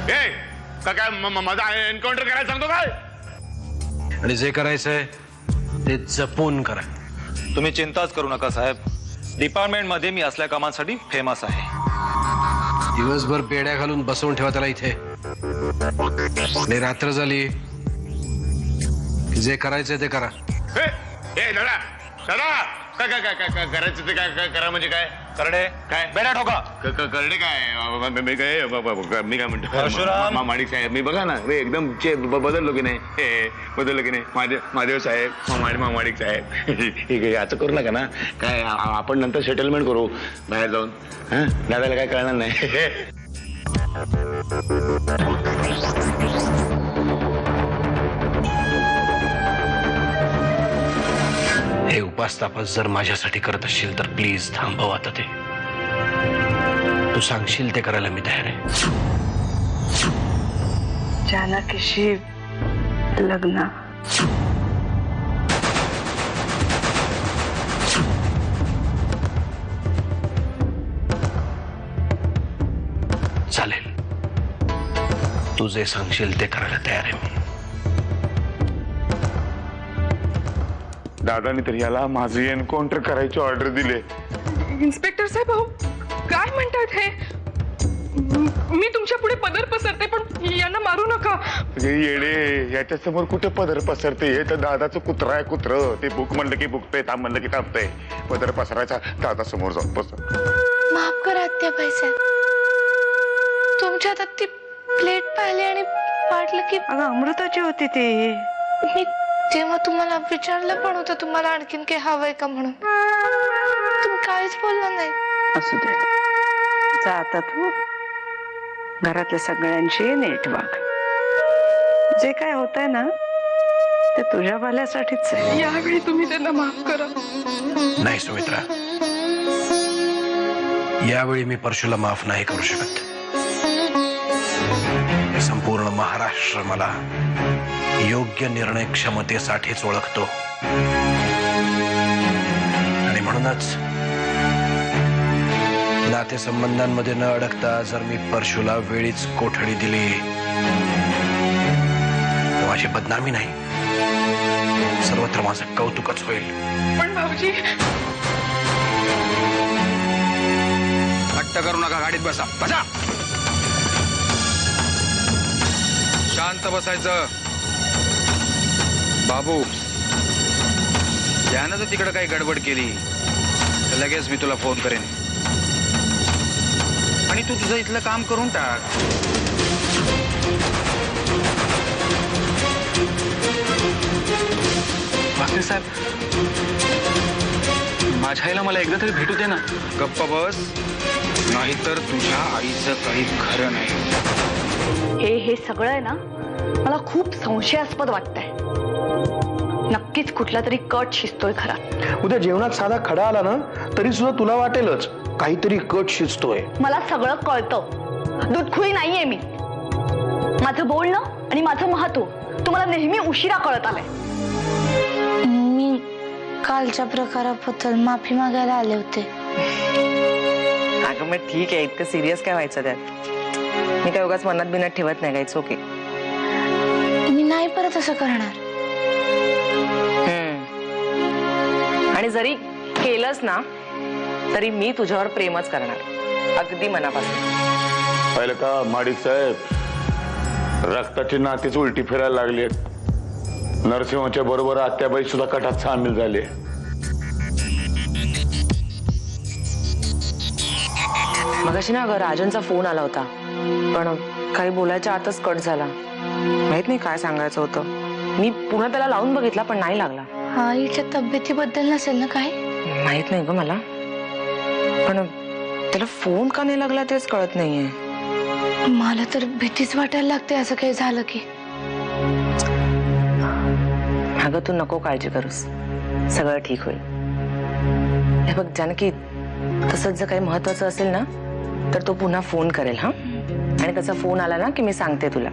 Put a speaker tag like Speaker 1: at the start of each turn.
Speaker 1: काय माझा एन्काउंटर करायला सांगतो काय?
Speaker 2: आणि जे करायचंय ते जपून करा.
Speaker 3: तुम्ही चिंताच करू नका साहेब. डिपार्टमेंट मध्ये मी असल्या कामांसाठी फेमस आहे.
Speaker 2: दिवसभर पेड्या घालून बसवून ठेवा त्याला इथे. आणि रात्र झाली जे करायचंय ते करा.
Speaker 1: दादा दादा काय काय काय काय करायचं ते काय काय करा म्हणजे काय?
Speaker 3: करडे
Speaker 1: काय
Speaker 3: बेड्या ठोका.
Speaker 1: करडे काय? मी काय मी काय म्हणतो
Speaker 3: परशुराम.
Speaker 1: माडिक साहेब मी बघा ना एकदम बदललो की नाही? बदललो की नाही? महादेव साहेब माडिक साहेब याचं करू नका ना. काय आपण नंतर सेटलमेंट करू बाहेर जाऊन. हा दादाला काय कळणार नाही.
Speaker 2: हे उपास तापास जर माझ्यासाठी करत असशील तर प्लीज थांबव आता ते. तू सांगशील ते करायला मी तयार आहे.
Speaker 4: जानकीशी लग्न.
Speaker 2: चालेल. तू जे सांगशील ते करायला तयार आहे मी.
Speaker 1: दादानी तर याला माझं एन्काउंटर करायची ऑर्डर दिले.
Speaker 4: इन्स्पेक्टर साहेब अहो काय म्हणतात हे? मी तुमच्या पुढे पदर पसरते पण यांना मारू नका.
Speaker 1: येडे याच्या समोर कुठे पदर पसरते? हे तर दादाचं कुत्र आहे. कुत्र ते भूक म्हणलं की भुकतंय, थांब म्हणलं की थांबतंय. पदर पसरायचा दादा समोर जाऊन बस.
Speaker 5: माफ करा आत्याबाई साहेब. तुमच्या हातात ती प्लेट पाहिली आणि वाटलं की
Speaker 4: अमृताची होती ती.
Speaker 5: मी जेव्हा तुम्हाला विचारलं पण होतं तुम्हाला आणखीन काही हवंय का म्हणून, तुम्ही काहीच बोलला नाही.
Speaker 4: असू दे जा आता तू. घरातल्या सगळ्यांची नीट वाग. जे काय होत आहे ना ते तुझ्या भल्यासाठीच आहे. यावेळी तुम्ही त्यांना माफ करा.
Speaker 2: नाही सुमित्रा, यावेळी मी परशुला माफ नाही करू शकत. संपूर्ण महाराष्ट्र मला योग्य निर्णय क्षमतेसाठीच ओळखतो. आणि म्हणूनच नातेसंबंधांमध्ये न अडकता जर मी परशुला वेळीच कोठडी दिली तर माझी बदनामी नाही, सर्वत्र माझं कौतुकच होईल.
Speaker 4: पण भाऊजी
Speaker 3: हट्ट करू नका. गाडीत बसा. बसा. शांत बसायचं. बाबू यानं जर तिकडे काही गडबड केली तर लगेच मी तुला फोन करेन आणि तू तुझं इथलं काम करून टाक.
Speaker 6: भाकरे साहेब माझ्या आईला मला एकदा तरी भेटू दे ना.
Speaker 3: गप्प बस, नाहीतर तुझ्या आईचं काही खरं नाही.
Speaker 7: हे सगळं आहे ना मला खूप संशयास्पद वाटतंय. नक्कीच कुठला तरी कट शिजतोय घरात.
Speaker 8: उद्या जेवणात साधा खडा आला ना तरी सुद्धा तुला वाटेलच काहीतरी कट शिजतोय.
Speaker 7: मला सगळं कळतं. दूधखुळी नाहीये मी. माझं बोलणं आणि माझं महत्व तुम्हाला नेहमी उशिरा कळत आलंय.
Speaker 5: मी कालच्या प्रकाराबद्दल माफी मागायला आले होते.
Speaker 9: अगं मग ठीक आहे, इतकं सिरियस काय व्हायचं त्यात? मी काय उगाच मनात बिनात ठेवत नाही. काहीच ओके.
Speaker 5: मी नाही परत असं करणार.
Speaker 9: आणि जरी केलंस ना तरी मी तुझ्यावर प्रेमच करणार, अगदी मनापासून.
Speaker 1: पाहिलं का माडिक साहेब, रक्ताची नातीच उलटी फिरायला लागली. नरसिंहाच्या बरोबर आत्याबाई सुद्धा कटात सामील झाले.
Speaker 9: मगाशी ना अगं राजनचा फोन आला होता पण काही बोलायच्या आतच कट झाला. माहित नाही काय सांगायचं होतं. मी पुन्हा त्याला लावून बघितला पण नाही लागला.
Speaker 5: आईच्या तब्येतीबद्दल नसेल ना काय?
Speaker 9: माहित नाही ग मला, पण त्याला फोन का नाही लागला तेच कळत नाहीये.
Speaker 5: मला तर भीतीच वाटायला लागते असं काही झालं की.
Speaker 9: अगं तू नको काळजी करूस, सगळं ठीक होईल. हे बघ जानकी, तसंच जर काही महत्वाचं असेल ना तर तो पुन्हा फोन करेल. हा, आणि त्याचा फोन आला ना की मी सांगते तुला.